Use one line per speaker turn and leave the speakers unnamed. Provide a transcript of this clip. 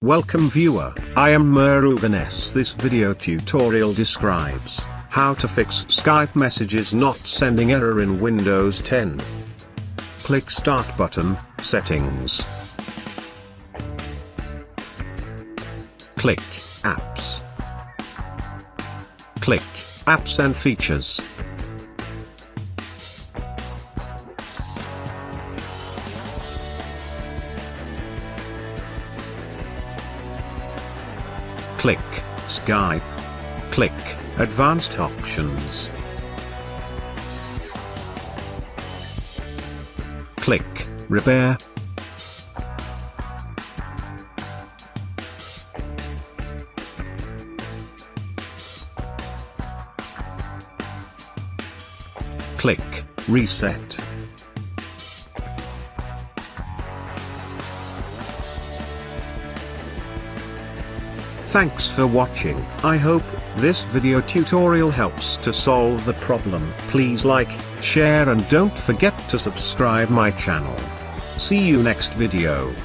Welcome viewer, I am Murugan S. This video tutorial describes how to fix Skype messages not sending error in Windows 10. Click Start button, Settings. Click Apps. Click Apps and Features. Click Skype. Click Advanced Options. Click Repair. Click Reset. Thanks for watching. I hope this video tutorial helps to solve the problem. Please like, share and don't forget to subscribe my channel. See you next video.